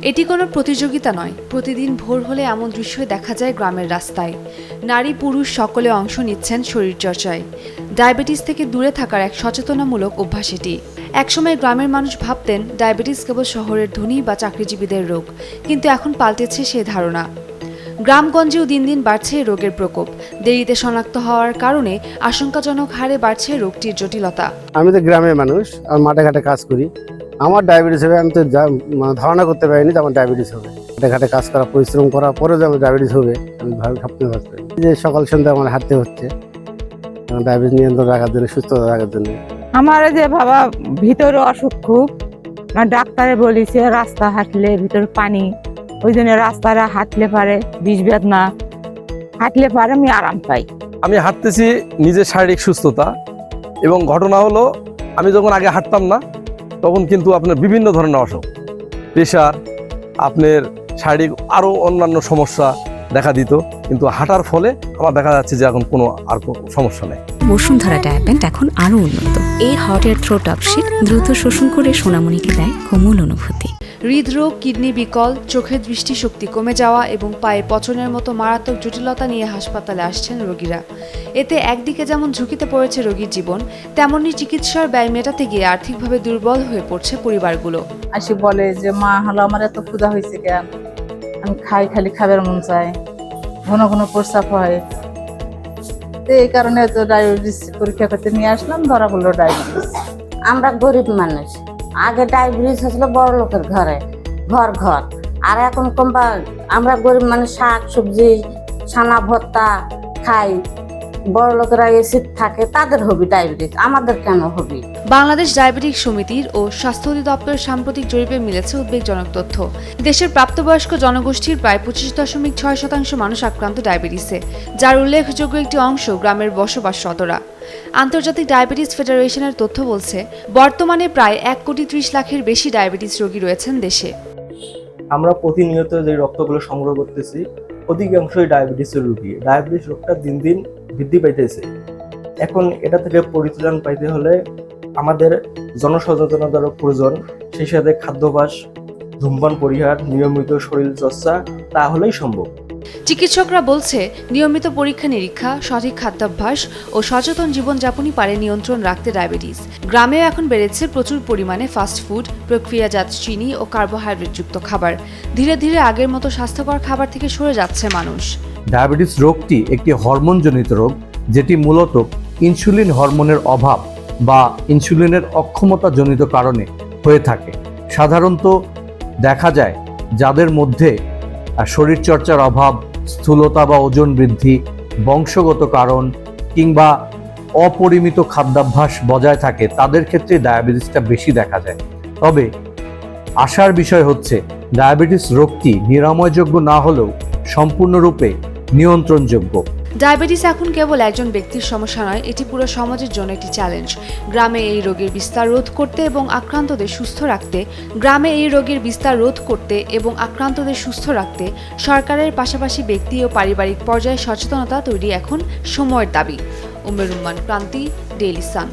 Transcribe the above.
এটি কোনো প্রতিযোগিতা নয়। প্রতিদিন ভোর হলে এমন দৃশ্যই দেখা যায় গ্রামের রাস্তায়। নারী পুরুষ সকলে অংশ নিচ্ছেন শরীরচর্চায়। ডায়াবেটিস থেকে দূরে থাকার এক সচেতনামূলক অভ্যাস এটি। একসময় গ্রামের মানুষ ভাবতেন ডায়াবেটিস কেবল শহরের ধনী বা চাকরিজীবীদের রোগ, কিন্তু এখন পাল্টেছে সেই ধারণা। গ্রামগঞ্জেও দিন দিন বাড়ছে রোগের প্রকোপ। দেরিতে শনাক্ত হওয়ার কারণে আশঙ্কাজনক হারে বাড়ছে রোগটির জটিলতা। আমি তো গ্রামের মানুষ, আর মাঠে ঘাটে কাজ করি। আমার ডায়াবেটিস হবে আমি তো ধারণা করতে পারিনি যে আমার ডায়াবেটিস হবে। মাঠে ঘাটে কাজ করা, পরিশ্রম করার পরে যে আমার ডায়াবেটিস হবে আমি ভাবতে পারছি। যে সকাল সন্ধ্যা আমার হাঁটতে হচ্ছে ডায়াবেটিস নিয়ন্ত্রণ রাখার জন্য, সুস্থতা রাখার জন্য। আমার যে বাবা ভিতরে অসুখ খুব, ডাক্তারে বলেছে রাস্তা হাঁটলে ভিতরে পানি, ওই জন্য রাস্তাটা হাঁটলে পারে বিষ বেদনা, হাঁটলে পারে আমি আরাম পাই। আমি হাঁটতেছি নিজের শারীরিক সুস্থতা, এবং ঘটনা হলো আমি যখন আগে হাঁটতাম না তখন কিন্তু আপনার বিভিন্ন ধরনের অসুখ, প্রেশার, আপনার শারীরিক আরও অন্যান্য সমস্যা দেখা দিত, কিন্তু হাঁটার ফলে আমার দেখা যাচ্ছে যে এখন কোনো সমস্যা নেই। বসুন্ধরা ডায়াপেন্ট এখন আরো উন্নত। এই হট এয়ার থ্রো টপশিট দ্রুত শোষণ করে সোনামণিকে দেয় কোমল অনুভূতি। হৃদরোগ, কিডনি বিকল, চোখের দৃষ্টিশক্তি কমে যাওয়া এবং পায়ে পচনের মতো মারাত্মক জটিলতা নিয়ে হাসপাতালে আসছেন রোগীরা। এতে একদিকে যেমন ঝুঁকিতে পড়েছে রোগীর জীবন, তেমনি চিকিৎসার ব্যয় মেটাতে গিয়ে আর্থিকভাবে দুর্বল হয়ে পড়ছে পরিবারগুলো। আসি বলে যে মা হলো আমার এত ক্ষুধা হয়েছে কেন, আমি খাই, খালি খাবার মন চায়, ঘন ঘন প্রস্রাব হয়। তো এই কারণে তো ডায়াবেটিস পরীক্ষা করতে নিয়ে আসলাম, ধরা পড়লো ডায়াবেটিস। আমরা গরিব মানুষ, আগে ডায়াবেটিস হয়েছিল বড় লোকের ঘরে, ঘর ঘর। আর এখন কমবা আমরা গরিব মানুষ শাক সবজি ছানা ভর্তা খাই। বড় লোকেরা এসিড থাকে, তাদের হবে ডায়াবেটিস, আমাদের কেন হবে? বাংলাদেশ ডায়াবেটিক সমিতির ও স্বাস্থ্য অধিদপ্তরের সাম্প্রতিক জরিপে মিলেছে উদ্বেগজনক তথ্য। দেশের প্রাপ্তবয়স্ক জনগোষ্ঠীর প্রায় 25.6% মানুষ আক্রান্ত ডায়াবেটিসে, যার উল্লেখযোগ্য একটি অংশ গ্রামের বসবাসরতরা। আন্তর্জাতিক ডায়াবেটিস ফেডারেশনের তথ্য বলছে, বর্তমানে প্রায় 1,30,00,000-এর বেশি ডায়াবেটিস রোগী রয়েছেন দেশে। আমরা প্রতিনিয়ত যে রক্তগুলো সংগ্রহ করতেছি, অধিকাংশই ডায়াবেটিসের রোগী। ডায়াবেটিস রোগটা দিন দিন বৃদ্ধি পাইতেছে। এখন এটা থেকে পরিত্রাণ পাইতে হলে আমাদের জনসচেতনতার প্রয়োজন। সেই সাথে খাদ্যাভ্যাস, ধূমপান পরিহার, নিয়মিত শরীর চর্চা, তাহলেই সম্ভব। চিকিৎসকরা বলছে, নিয়মিত পরীক্ষা নিরীক্ষা, সঠিক খাদ্যাভ্যাস ও সচেতন জীবনযাপনই পারে নিয়ন্ত্রণ রাখতে ডায়াবেটিস। গ্রামেও এখন বেড়েছে প্রচুর পরিমাণে ফাস্ট ফুড, প্রক্রিয়াজাত চিনি ও কার্বোহাইড্রেটযুক্ত খাবার। ধীরে ধীরে আগের মতো স্বাস্থ্যকর খাবার থেকে সরে যাচ্ছে মানুষ। ডায়াবেটিস রোগটি একটি হরমোনজনিত রোগ, যেটি মূলত ইনসুলিন হরমোনের অভাব বা ইনসুলিনের অক্ষমতাজনিত কারণে হয়ে থাকে। সাধারণত দেখা যায় যাদের মধ্যে শরীরচর্চার অভাব, স্থূলতা বা ওজন বৃদ্ধি, বংশগত কারণ কিংবা অপরিমিত খাদ্যাভ্যাস বজায় থাকে, তাদের ক্ষেত্রে ডায়াবেটিসটা বেশি দেখা যায়। তবে আশার বিষয় হচ্ছে ডায়াবেটিস রোগটি নিরাময়যোগ্য না হলেও সম্পূর্ণরূপে নিয়ন্ত্রণযোগ্য। ডায়াবেটিস এখন কেবল একজন ব্যক্তির সমস্যা নয়, এটি পুরো সমাজের জন্য একটি চ্যালেঞ্জ। গ্রামে এই রোগের বিস্তার রোধ করতে এবং আক্রান্তদের সুস্থ রাখতে সরকারের পাশাপাশি ব্যক্তি ও পারিবারিক পর্যায়ে সচেতনতা তৈরি এখন সময়ের দাবি। উমের রুম্মান, ক্রান্তি, ডেইলি সান।